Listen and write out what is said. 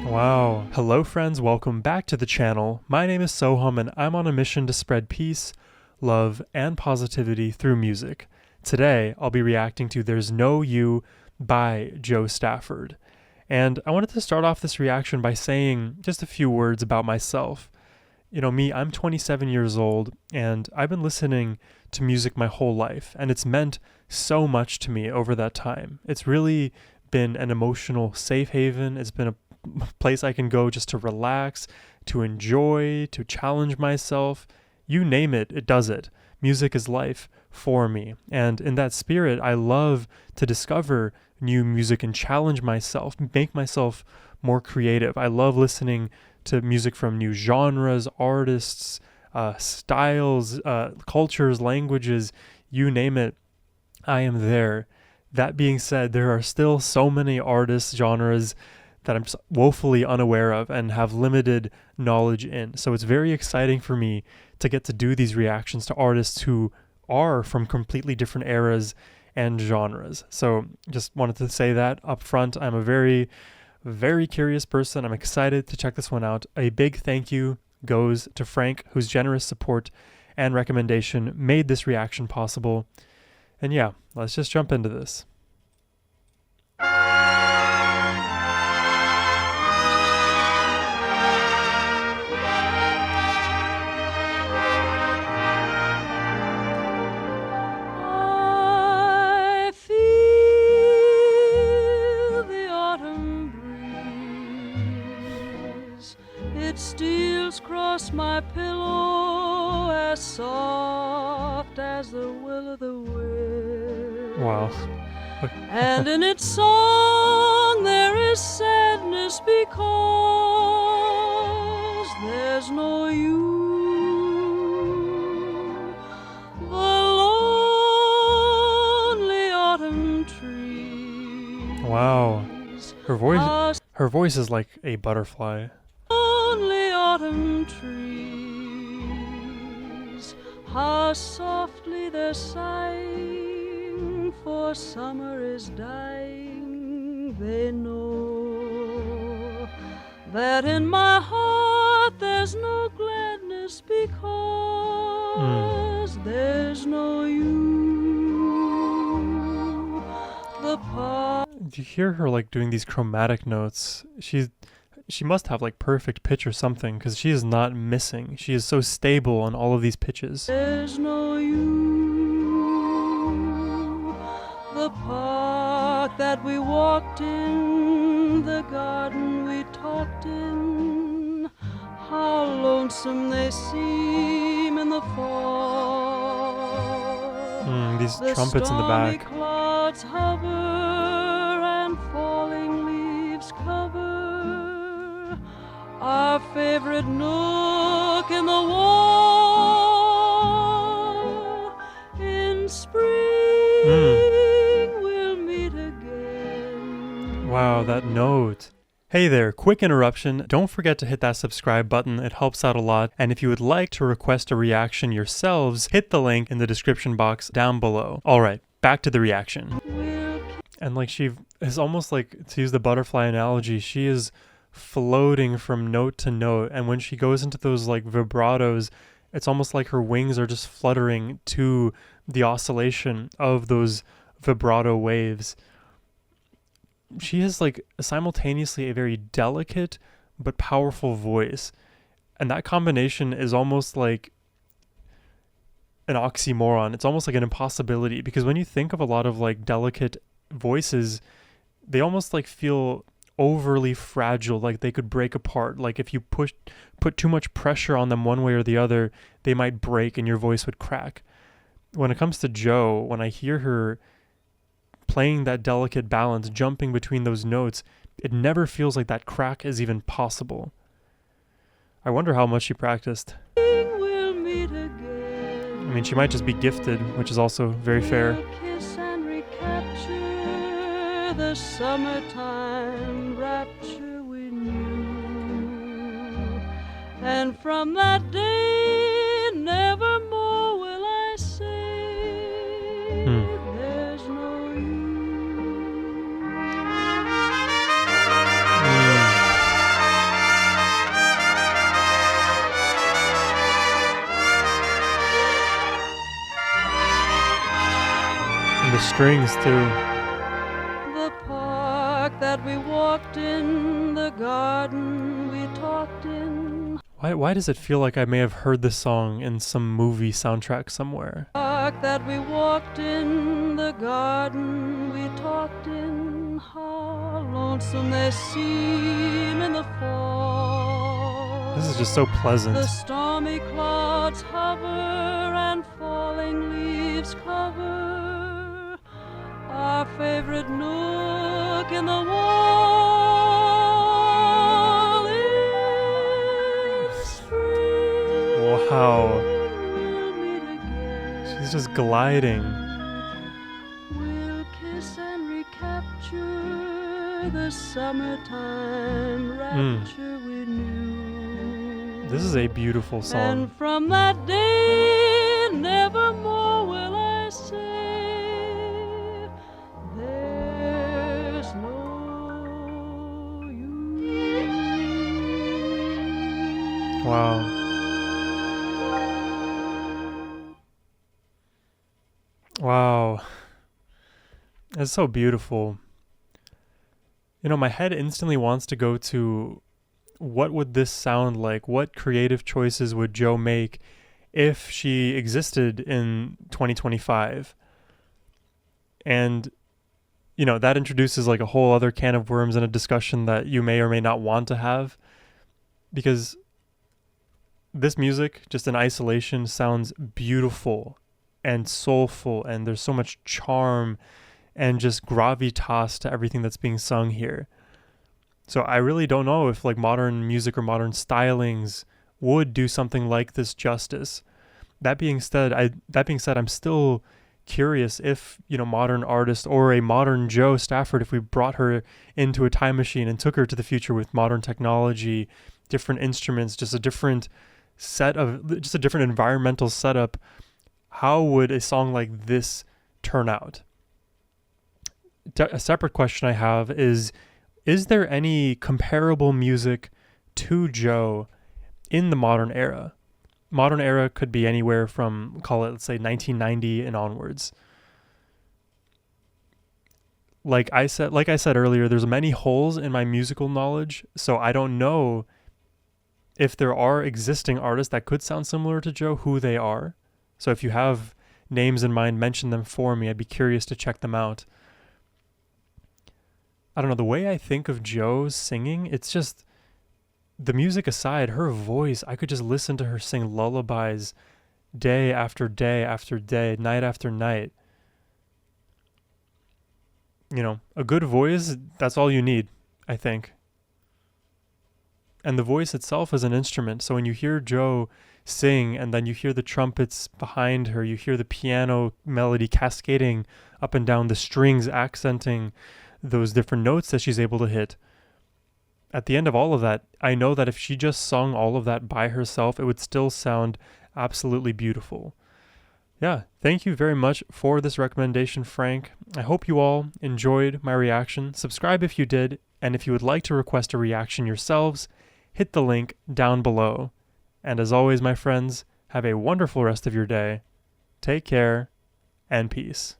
Wow. Hello friends, welcome back to the channel. My name is Sohum and I'm on a mission to spread peace, love, and positivity through music. Today, I'll be reacting to There's No You by Joe Stafford. And I wanted to start off this reaction by saying just a few words about myself. You know, me, I'm 27 years old and I've been listening to music my whole life, and it's meant so much to me over that time. It's really been an emotional safe haven. It's been a place I can go just to relax, to enjoy, to challenge myself. You name it, it does it. Music is life for me. And in that spirit, I love to discover new music and challenge myself, make myself more creative. I love listening to music from new genres, artists, styles, cultures, languages, you name it, I am there. That being said, there are still so many artists, genres that I'm just woefully unaware of and have limited knowledge in. So it's very exciting for me to get to do these reactions to artists who are from completely different eras and genres. So just wanted to say that up front. I'm a very, very curious person. I'm excited to check this one out. A big thank you goes to Frank, whose generous support and recommendation made this reaction possible. And yeah, let's just jump into this. Steals across my pillow as soft as the will of the wisp. Wow. And in its song there is sadness because there's no you. The lonely autumn trees. Wow. Her voice is like a butterfly. Autumn trees, how softly they're sighing, for summer is dying. They know that in my heart there's no gladness because there's no you. Do you hear her like doing these chromatic notes? She must have like perfect pitch or something, because she is not missing. She is so stable on all of these pitches. There's no you. The park that we walked in, the garden we talked in, how lonesome they seem in the fall. These trumpets in the back. Clouds hover and falling leaves cover our favorite nook in the wall. In spring we'll meet again. Wow, that note. Hey there, quick interruption. Don't forget to hit that subscribe button. It helps out a lot. And if you would like to request a reaction yourselves, hit the link in the description box down below. All right, back to the reaction. And like she is almost like, to use the butterfly analogy, she is floating from note to note, and when she goes into those like vibratos, it's almost like her wings are just fluttering to the oscillation of those vibrato waves. She has like simultaneously a very delicate but powerful voice, and that combination is almost like an oxymoron. It's almost like an impossibility, because when you think of a lot of like delicate voices, they almost like feel overly fragile, like they could break apart. Like if you put too much pressure on them one way or the other, they might break and your voice would crack. When it comes to Joe, when I hear her playing that delicate balance, jumping between those notes, it never feels like that crack is even possible. I wonder how much she practiced. We'll meet again. I mean, she might just be gifted, which is also very fair. Kiss and recapture the summertime rapture we knew, and from that day nevermore will I say there's no you. the strings too. The park that we walked in, the garden we talked in. Why does it feel like I may have heard this song in some movie soundtrack somewhere? Park that we walked in, the garden we talked in. How lonesome they seem in the fall. This is just so pleasant. The stormy clouds hover and falling leaves cover our favorite nook in the wall. In spring, Wow. we'll meet again. She's just gliding. We'll kiss and recapture the summertime rapture we knew. This is a beautiful song. And from that day, nevermore will I say, there's no you. Wow. Wow. It's so beautiful. You know, my head instantly wants to go to what would this sound like? What creative choices would Jo make if she existed in 2025? And, you know, that introduces like a whole other can of worms and a discussion that you may or may not want to have, because this music, just in isolation, sounds beautiful and soulful, and there's so much charm and just gravitas to everything that's being sung here. So I really don't know if like modern music or modern stylings would do something like this justice. That being said, I'm still curious if, you know, modern artist or a modern Jo Stafford, if we brought her into a time machine and took her to the future with modern technology, different instruments, just a different environmental setup, how would a song like this turn out? A separate question I have is there any comparable music to Jo in the modern era? Modern era could be anywhere from, call it, let's say 1990 and onwards. Like I said earlier, there's many holes in my musical knowledge, so I don't know if there are existing artists that could sound similar to Jo, who they are. So if you have names in mind, mention them for me. I'd be curious to check them out. I don't know, the way I think of Jo's singing, it's just, the music aside, her voice, I could just listen to her sing lullabies day after day after day, night after night. You know, a good voice, that's all you need, I think. And the voice itself is an instrument. So when you hear Jo sing and then you hear the trumpets behind her, you hear the piano melody cascading up and down, the strings accenting those different notes that she's able to hit. At the end of all of that, I know that if she just sung all of that by herself, it would still sound absolutely beautiful. Yeah, thank you very much for this recommendation, Frank. I hope you all enjoyed my reaction. Subscribe if you did, and if you would like to request a reaction yourselves, hit the link down below. And as always, my friends, have a wonderful rest of your day. Take care, and peace.